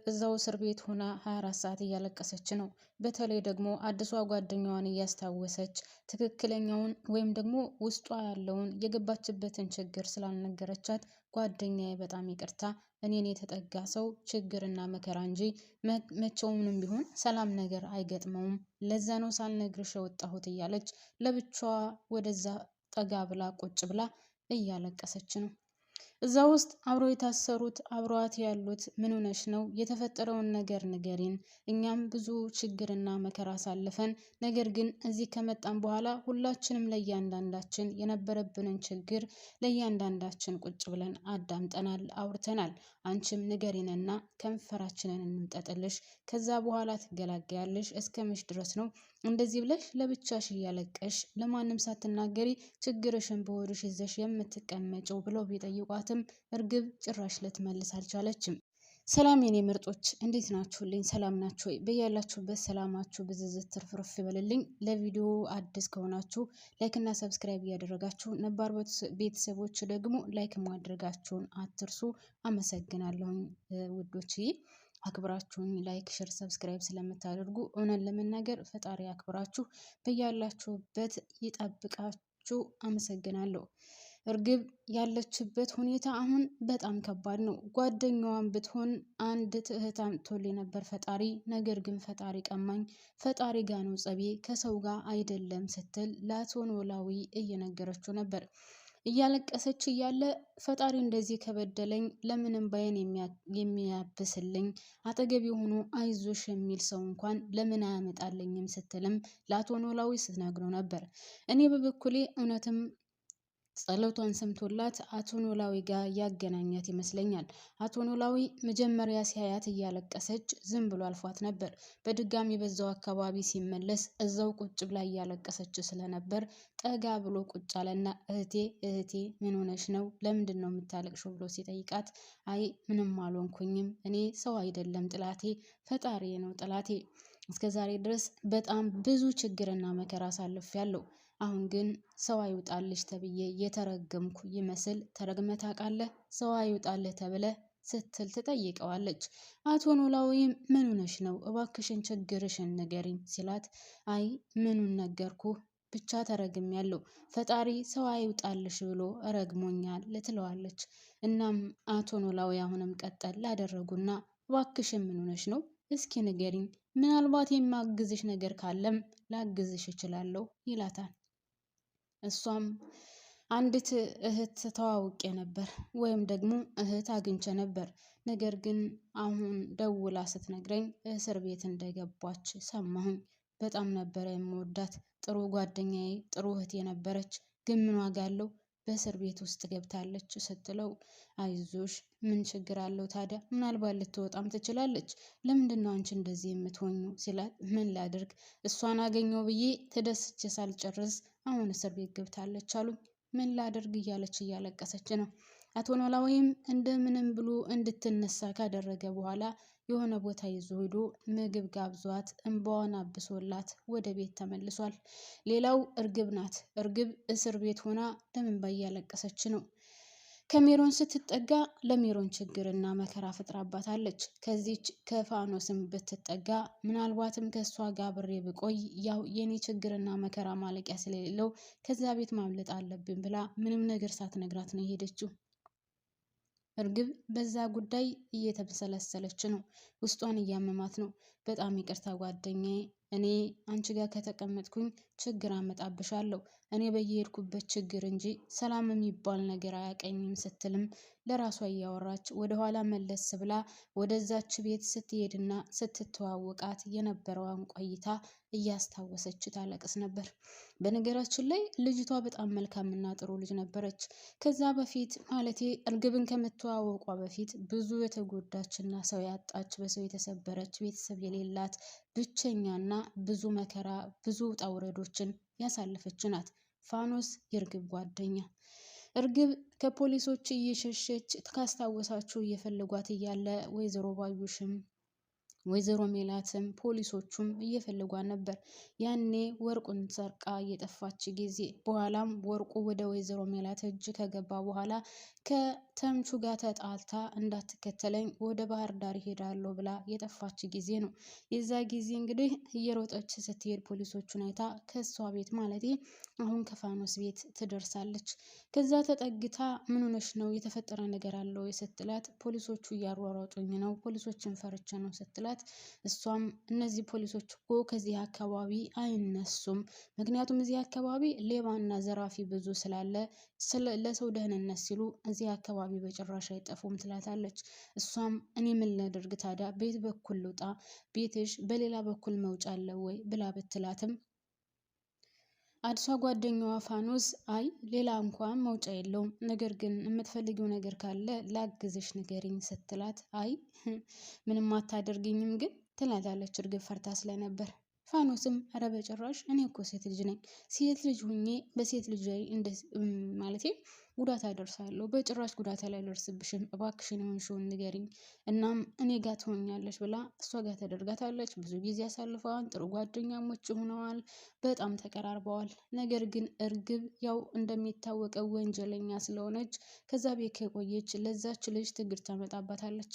እዛው እስር ቤት ሆና 24 ሰዓት እያለቀሰች ነው። በተለይ ደግሞ አዲሷ ጓደኛዋን እያስታወሰች ትክክለኛውን ወይም ደግሞ ውስጧ ያለውን የገባችበትን ችግር ስላልነገረቻት ጓደኛዬ በጣም ይቅርታ፣ እኔን የተጠጋ ሰው ችግርና መከራ እንጂ መቼውንም ቢሆን ሰላም ነገር አይገጥመውም፣ ለዛ ነው ሳልነግርሽ የወጣሁት እያለች ለብቻዋ ወደዛ ጠጋ ብላ ቁጭ ብላ እያለቀሰች ነው። እዛ ውስጥ አብረው የታሰሩት አብረዋት ያሉት ምን ሆነሽ ነው? የተፈጠረውን ነገር ንገሪን። እኛም ብዙ ችግርና መከራ አሳልፈን ነገር ግን እዚህ ከመጣን በኋላ ሁላችንም ለእያንዳንዳችን የነበረብንን ችግር ለእያንዳንዳችን ቁጭ ብለን አዳምጠናል፣ አውርተናል። አንቺም ንገሪንና ከንፈራችንን እንምጠጥልሽ፣ ከዛ በኋላ ትገላገያለሽ። እስከ መች ድረስ ነው እንደዚህ ብለሽ ለብቻሽ እያለቀሽ ለማንም ሳትናገሪ ችግርሽን በሆድሽ ይዘሽ የምትቀመጪው ብለው ቢጠይቋትም እርግብ ጭራሽ ልትመልስ አልቻለችም። ሰላም የኔ ምርጦች እንዴት ናችሁልኝ? ሰላም ናችሁ ወይ? በያላችሁበት ሰላማችሁ ብዝዝት ትርፍርፍ ይበልልኝ። ለቪዲዮ አዲስ ከሆናችሁ ላይክ እና ሰብስክራይብ እያደረጋችሁ ነባር ቤተሰቦች ደግሞ ላይክ ማድረጋችሁን አትርሱ። አመሰግናለሁኝ ውዶችዬ። አክብራችሁኝ ላይክ ሼር ሰብስክራይብ ስለምታደርጉ እውነት ለመናገር ፈጣሪ አክብራችሁ በያላችሁበት ይጠብቃችሁ። አመሰግናለሁ። እርግብ ያለችበት ሁኔታ አሁን በጣም ከባድ ነው። ጓደኛዋን ብትሆን አንድ እህት አምጥቶልኝ ነበር ፈጣሪ፣ ነገር ግን ፈጣሪ ቀማኝ፣ ፈጣሪ ጋ ነው ጸቤ ከሰው ጋር አይደለም ስትል ለአቶ ኖላዊ እየነገረችው ነበር። እያለቀሰች እያለ ፈጣሪ እንደዚህ ከበደለኝ ለምንም ባይን የሚያብስልኝ አጠገቢ ሆኖ አይዞሽ የሚል ሰው እንኳን ለምን አያመጣልኝም ስትልም ለአቶ ኖላዊ ስትነግረው ነበር። እኔ በበኩሌ እውነትም ጸሎቷን ሰምቶላት አቶ ኖላዊ ጋር ያገናኛት ይመስለኛል። አቶ ኖላዊ መጀመሪያ ሲያያት እያለቀሰች ዝም ብሎ አልፏት ነበር። በድጋሚ በዛው አካባቢ ሲመለስ እዛው ቁጭ ብላ እያለቀሰች ስለነበር ጠጋ ብሎ ቁጭ አለና እህቴ ምን ሆነሽ ነው? ለምንድን ነው የምታለቅሽው? ብሎ ሲጠይቃት አይ ምንም አልሆንኩኝም፣ እኔ ሰው አይደለም ጥላቴ ፈጣሪ ነው ጥላቴ። እስከ ዛሬ ድረስ በጣም ብዙ ችግርና መከራ አሳልፌያለሁ። አሁን ግን ሰው አይውጣልሽ ተብዬ የተረገምኩ ይመስል ተረግመህ ታውቃለህ? ሰው አይውጣልህ ተብለህ ስትል ትጠይቀዋለች። አቶ ኖላዊም ምን ሆነሽ ነው? እባክሽን ችግርሽን ንገሪኝ ሲላት አይ ምኑን ነገርኩህ ብቻ ተረግሜያለሁ፣ ፈጣሪ ሰው አይውጣልሽ ብሎ ረግሞኛል ትለዋለች። እናም አቶ ኖላዊ አሁንም ቀጠል ላደረጉና እባክሽን ምን ሆነሽ ነው? እስኪ ንገሪኝ፣ ምናልባት የማግዝሽ ነገር ካለም ላግዝሽ እችላለሁ ይላታል። እሷም አንዲት እህት ተዋውቄ ነበር ወይም ደግሞ እህት አግኝቼ ነበር፣ ነገር ግን አሁን ደውላ ስትነግረኝ እስር ቤት እንደገባች ሰማሁኝ። በጣም ነበረ የምወዳት፣ ጥሩ ጓደኛዬ፣ ጥሩ እህት የነበረች፣ ግን ምን ዋጋ አለው በእስር ቤት ውስጥ ገብታለች ስትለው አይዞሽ ምን ችግር አለው ታዲያ? ምናልባት ልትወጣም ትችላለች። ለምንድን ነው አንቺ እንደዚህ የምትሆኙ ሲላት ምን ላድርግ እሷን አገኘው ብዬ ተደስቼ ሳልጨርስ አሁን እስር ቤት ገብታለች አሉ። ምን ላድርግ እያለች እያለቀሰች ነው። አቶ ኖላዊም እንደምንም ብሎ እንድትነሳ ካደረገ በኋላ የሆነ ቦታ ይዞ ሄዶ ምግብ ጋብዟት እንባዋን አብሶላት ወደ ቤት ተመልሷል። ሌላው እርግብ ናት። እርግብ እስር ቤት ሆና ለምን እያለቀሰች ነው። ከሜሮን ስትጠጋ ለሜሮን ችግርና መከራ ፈጥራባታለች። ከዚች ከፋኖስም ብትጠጋ ምናልባትም ከእሷ ጋር ብሬ ብቆይ ያው የኔ ችግርና መከራ ማለቂያ ስለሌለው ከዚያ ቤት ማምለጥ አለብን ብላ ምንም ነገር ሳትነግራት ነው የሄደችው። እርግብ በዛ ጉዳይ እየተብሰለሰለች ነው። ውስጧን እያመማት ነው። በጣም ይቅርታ ጓደኛዬ፣ እኔ አንቺ ጋር ከተቀመጥኩኝ ችግር አመጣብሻለሁ። እኔ በየሄድኩበት ችግር እንጂ ሰላም የሚባል ነገር አያቀኝም ስትልም ለራሷ እያወራች ወደኋላ መለስ ብላ ወደዛች ቤት ስትሄድና ስትተዋወቃት የነበረዋን ቆይታ እያስታወሰች ታለቅስ ነበር። በነገራችን ላይ ልጅቷ በጣም መልካምና ጥሩ ልጅ ነበረች። ከዛ በፊት ማለቴ እርግብን ከምትዋወቋ በፊት ብዙ የተጎዳችና ሰው ያጣች፣ በሰው የተሰበረች፣ ቤተሰብ የሌላት ብቸኛና ብዙ መከራ ብዙ ውጣ ውረዶችን ያሳለፈች ናት። ፋኖስ የእርግብ ጓደኛ። እርግብ ከፖሊሶች እየሸሸች ካስታወሳችሁ እየፈለጓት እያለ ወይዘሮ ባዩሽም ወይዘሮ ሜላትም ፖሊሶቹም እየፈለጓን ነበር። ያኔ ወርቁን ሰርቃ የጠፋች ጊዜ በኋላም ወርቁ ወደ ወይዘሮ ሜላት እጅ ከገባ በኋላ ከተምቹ ጋር ተጣልታ እንዳትከተለኝ ወደ ባህር ዳር ሄዳለሁ ብላ የጠፋች ጊዜ ነው። የዛ ጊዜ እንግዲህ እየሮጠች ስትሄድ ፖሊሶቹን አይታ ከሷ ቤት ማለቴ አሁን ከፋኖስ ቤት ትደርሳለች። ከዛ ተጠግታ ምን ሆነሽ ነው የተፈጠረ ነገር አለው ስትላት ፖሊሶቹ እያሯሯጡኝ ነው ፖሊሶችን ፈርቼ ነው ስትላት እሷም እነዚህ ፖሊሶች እኮ ከዚህ አካባቢ አይነሱም፣ ምክንያቱም እዚህ አካባቢ ሌባና ዘራፊ ብዙ ስላለ ለሰው ደህንነት ሲሉ እዚህ አካባቢ በጭራሽ አይጠፉም ትላታለች። እሷም እኔ ምን ላደርግ ታዲያ ቤት በኩል ልውጣ፣ ቤትሽ በሌላ በኩል መውጫ አለ ወይ ብላ ብትላትም አዲሷ ጓደኛዋ ፋኖስ አይ ሌላ እንኳን መውጫ የለውም፣ ነገር ግን የምትፈልጊው ነገር ካለ ላግዝሽ ንገሪኝ ስትላት አይ ምንም አታደርግኝም ግን ትላታለች። እርግብ ፈርታ ስለነበር ፋኖስም ኧረ በጭራሽ እኔ እኮ ሴት ልጅ ነኝ፣ ሴት ልጅ ሁኜ በሴት ልጅ ላይ ማለቴ ጉዳት አደርሳለሁ፣ በጭራሽ ጉዳት አላደርስብሽም፣ እባክሽን የሆንሽውን ንገሪኝ፣ እናም እኔ ጋር ትሆኛለች ብላ እሷ ጋር ተደርጋታለች። ብዙ ጊዜ አሳልፈዋል፣ ጥሩ ጓደኛሞች ሆነዋል፣ በጣም ተቀራርበዋል። ነገር ግን እርግብ ያው እንደሚታወቀው ወንጀለኛ ስለሆነች ከዛ ቤት ከቆየች ለዛች ልጅ ትግር ታመጣባታለች።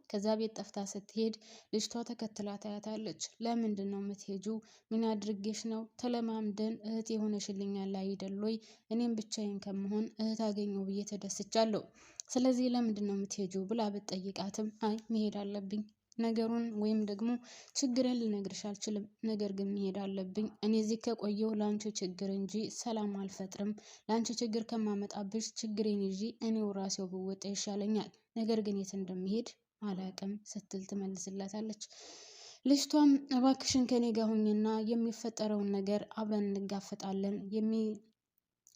ከዛ ቤት ጠፍታ ስትሄድ ልጅቷ ተከትላ ታያታለች። ለምንድን ነው የምትሄጂው? ምን አድርጌሽ ነው? ተለማምደን እህት የሆነሽልኛል አይደል ወይ? እኔም ብቻዬን ከመሆን እህት አገኘው ብዬ ተደስቻለሁ። ስለዚህ ለምንድን ነው የምትሄጂው ብላ ብትጠይቃትም አይ መሄድ አለብኝ፣ ነገሩን ወይም ደግሞ ችግርን ልነግርሽ አልችልም፣ ነገር ግን መሄድ አለብኝ። እኔ እዚህ ከቆየሁ ለአንቺ ችግር እንጂ ሰላም አልፈጥርም። ለአንቺ ችግር ከማመጣብሽ ችግሬን ይዤ እኔው ራሴው ብወጣ ይሻለኛል። ነገር ግን የት እንደሚሄድ አላቅም ስትል ትመልስላታለች። ልጅቷም እባክሽን ከኔ ጋር ሁኝና የሚፈጠረውን ነገር አብረን እንጋፈጣለን፣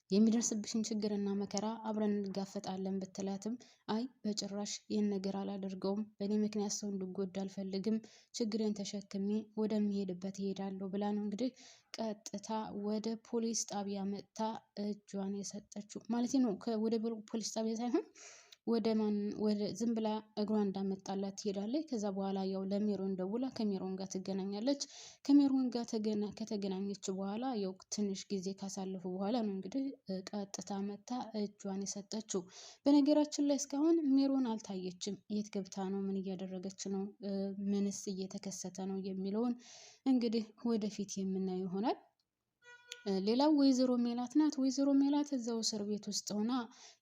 የሚደርስብሽን ችግርና መከራ አብረን እንጋፈጣለን ብትላትም አይ በጭራሽ ይህን ነገር አላደርገውም፣ በእኔ ምክንያት ሰው እንዲጎዳ አልፈልግም፣ ችግሬን ተሸክሜ ወደሚሄድበት እሄዳለሁ ብላ ነው እንግዲህ ቀጥታ ወደ ፖሊስ ጣቢያ መጥታ እጇን የሰጠችው ማለት ነው። ወደ ፖሊስ ጣቢያ ሳይሆን ወደ ዝም ብላ እግሯ እንዳመጣላት ትሄዳለች። ከዛ በኋላ ያው ለሜሮን ደውላ ከሜሮን ጋር ትገናኛለች። ከሜሮን ጋር ከተገናኘች በኋላ ያው ትንሽ ጊዜ ካሳለፉ በኋላ ነው እንግዲህ ቀጥታ መታ እጇን የሰጠችው። በነገራችን ላይ እስካሁን ሜሮን አልታየችም። የት ገብታ ነው? ምን እያደረገች ነው? ምንስ እየተከሰተ ነው የሚለውን እንግዲህ ወደፊት የምናየው ይሆናል። ሌላው ወይዘሮ ሜላት ናት። ወይዘሮ ሜላት እዛው እስር ቤት ውስጥ ሆና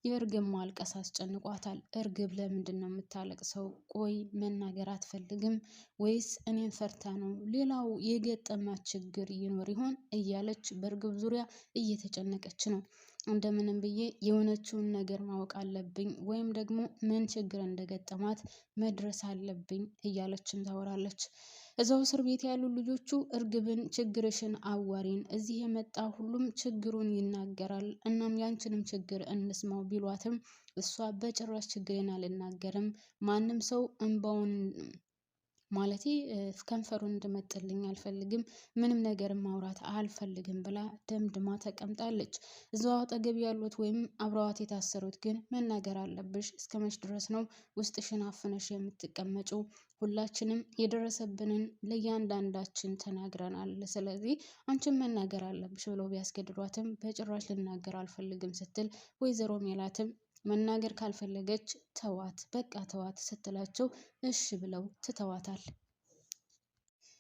የእርግብ ማልቀስ አስጨንቋታል። እርግብ ለምንድን ነው የምታለቅሰው? ቆይ መናገር አትፈልግም ወይስ እኔን ፈርታ ነው? ሌላው የገጠማት ችግር ይኖር ይሆን እያለች በእርግብ ዙሪያ እየተጨነቀች ነው። እንደምንም ብዬ የሆነችውን ነገር ማወቅ አለብኝ ወይም ደግሞ ምን ችግር እንደገጠማት መድረስ አለብኝ እያለችም ታወራለች። እዛው እስር ቤት ያሉ ልጆቹ እርግብን ችግርሽን አዋሪን፣ እዚህ የመጣ ሁሉም ችግሩን ይናገራል፣ እናም ያንቺንም ችግር እንስማው ቢሏትም እሷ በጭራሽ ችግሬን አልናገርም፣ ማንም ሰው እንባውን ማለቴ ከንፈሩን እንድመጥልኝ አልፈልግም፣ ምንም ነገር ማውራት አልፈልግም ብላ ደምድማ ተቀምጣለች። እዛው አጠገብ ያሉት ወይም አብረዋት የታሰሩት ግን መናገር አለብሽ፣ እስከመች ድረስ ነው ውስጥሽን አፍነሽ የምትቀመጪው? ሁላችንም የደረሰብንን ለእያንዳንዳችን ተናግረናል፣ ስለዚህ አንቺን መናገር አለብሽ ብለው ቢያስገድዷትም በጭራሽ ልናገር አልፈልግም ስትል ወይዘሮ ሜላትም መናገር ካልፈለገች ተዋት፣ በቃ ተዋት ስትላቸው እሺ ብለው ትተዋታል።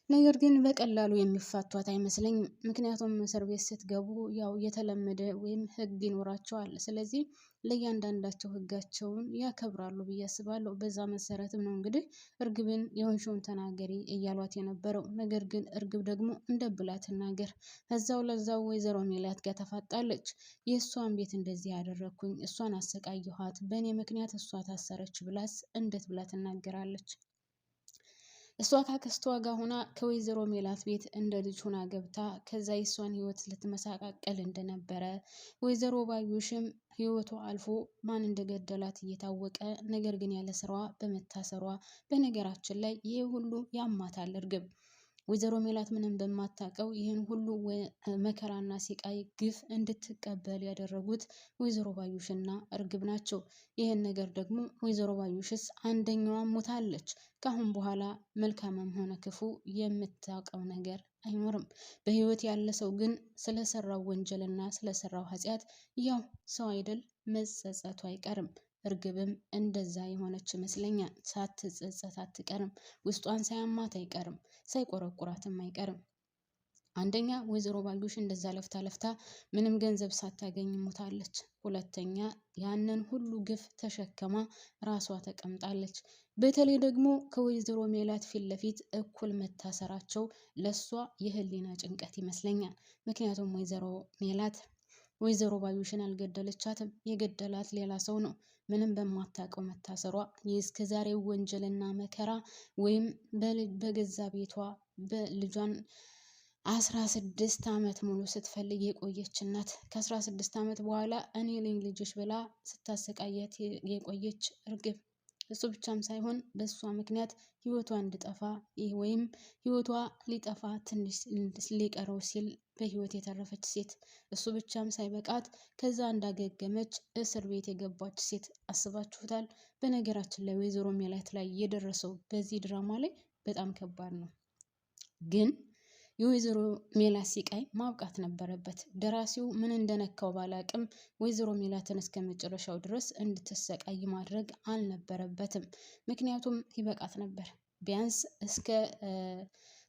ነገር ግን በቀላሉ የሚፋቷት አይመስለኝም። ምክንያቱም እስር ቤት ስትገቡ ያው የተለመደ ወይም ሕግ ይኖራቸዋል። ስለዚህ ለእያንዳንዳቸው ሕጋቸውን ያከብራሉ ብዬ አስባለሁ። በዛ መሰረትም ነው እንግዲህ እርግብን የሆንሽውን ተናገሪ እያሏት የነበረው። ነገር ግን እርግብ ደግሞ እንደ ብላ ትናገር። እዛው ለዛው ወይዘሮ ሜላት ጋር ተፋጣለች። የእሷን ቤት እንደዚህ ያደረግኩኝ፣ እሷን አሰቃየኋት፣ በእኔ ምክንያት እሷ ታሰረች ብላስ እንዴት ብላ ትናገራለች? እሷ ካክስቷ ጋር ሆና ከወይዘሮ ሜላት ቤት እንደ ልጅ ሆና ገብታ ከዛ የሷን ህይወት ልትመሳቃቀል እንደነበረ ወይዘሮ ባዩሽም ህይወቷ አልፎ ማን እንደገደላት እየታወቀ ነገር ግን ያለ ስራዋ በመታሰሯ በነገራችን ላይ ይሄ ሁሉ ያማታል እርግብ። ወይዘሮ ሜላት ምንም በማታውቀው ይህን ሁሉ መከራና ሲቃይ ግፍ እንድትቀበል ያደረጉት ወይዘሮ ባዩሽና እርግብ ናቸው። ይህን ነገር ደግሞ ወይዘሮ ባዩሽስ አንደኛዋ ሞታለች። ከአሁን በኋላ መልካምም ሆነ ክፉ የምታውቀው ነገር አይኖርም። በህይወት ያለ ሰው ግን ስለሰራው ወንጀልና ስለሰራው ኃጢአት ያው ሰው አይደል መጸጸቱ አይቀርም። እርግብም እንደዛ የሆነች ይመስለኛል። ሳትጸጸት አትቀርም። ውስጧን ሳያማት አይቀርም። ሳይቆረቁራትም አይቀርም። አንደኛ ወይዘሮ ባዩሽ እንደዛ ለፍታ ምንም ገንዘብ ሳታገኝ ሞታለች። ሁለተኛ ያንን ሁሉ ግፍ ተሸከማ ራሷ ተቀምጣለች። በተለይ ደግሞ ከወይዘሮ ሜላት ፊት ለፊት እኩል መታሰራቸው ለሷ የህሊና ጭንቀት ይመስለኛል። ምክንያቱም ወይዘሮ ሜላት ወይዘሮ ባዩሽን አልገደለቻትም። የገደላት ሌላ ሰው ነው። ምንም በማታውቀው መታሰሯ የእስከዛሬው ወንጀልና መከራ ወይም በገዛ ቤቷ በልጇን 16 ዓመት ሙሉ ስትፈልግ የቆየች እናት ከ16 ዓመት በኋላ እኔ ነኝ ልጅሽ ብላ ስታሰቃያት የቆየች እርግብ። እሱ ብቻም ሳይሆን በእሷ ምክንያት ህይወቷ እንድጠፋ ወይም ህይወቷ ሊጠፋ ትንሽ ሊቀረው ሲል በህይወት የተረፈች ሴት። እሱ ብቻም ሳይበቃት ከዛ እንዳገገመች እስር ቤት የገባች ሴት አስባችሁታል? በነገራችን ላይ ወይዘሮ ሜላት ላይ የደረሰው በዚህ ድራማ ላይ በጣም ከባድ ነው። ግን የወይዘሮ ሜላት ሲቃይ ማብቃት ነበረበት። ደራሲው ምን እንደነካው ባላቅም ወይዘሮ ሜላትን እስከ መጨረሻው ድረስ እንድትሰቃይ ማድረግ አልነበረበትም። ምክንያቱም ይበቃት ነበር። ቢያንስ እስከ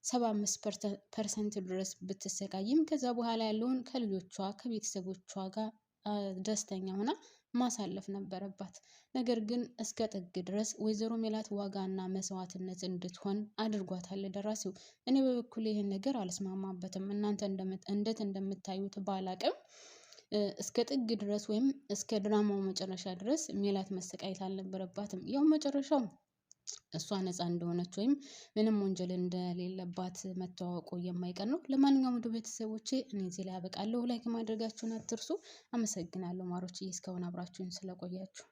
75% ድረስ ብትሰቃይም ከዛ በኋላ ያለውን ከልጆቿ ከቤተሰቦቿ ጋር ደስተኛ ሆና ማሳለፍ ነበረባት። ነገር ግን እስከ ጥግ ድረስ ወይዘሮ ሜላት ዋጋና መስዋዕትነት እንድትሆን አድርጓታል ደራሲው። እኔ በበኩሌ ይህን ነገር አልስማማበትም። እናንተ እንዴት እንደምታዩት ባላቅም እስከ ጥግ ድረስ ወይም እስከ ድራማው መጨረሻ ድረስ ሜላት መሰቃየት አልነበረባትም። ያው መጨረሻው እሷ ነፃ እንደሆነች ወይም ምንም ወንጀል እንደሌለባት መታወቁ የማይቀር ነው። ለማንኛውም ውድ ቤተሰቦቼ እኔ እዚህ ላይ አበቃለሁ። ላይክ ማድረጋችሁን አትርሱ። አመሰግናለሁ ማሮች እስካሁን አብራችሁን ስለቆያችሁ።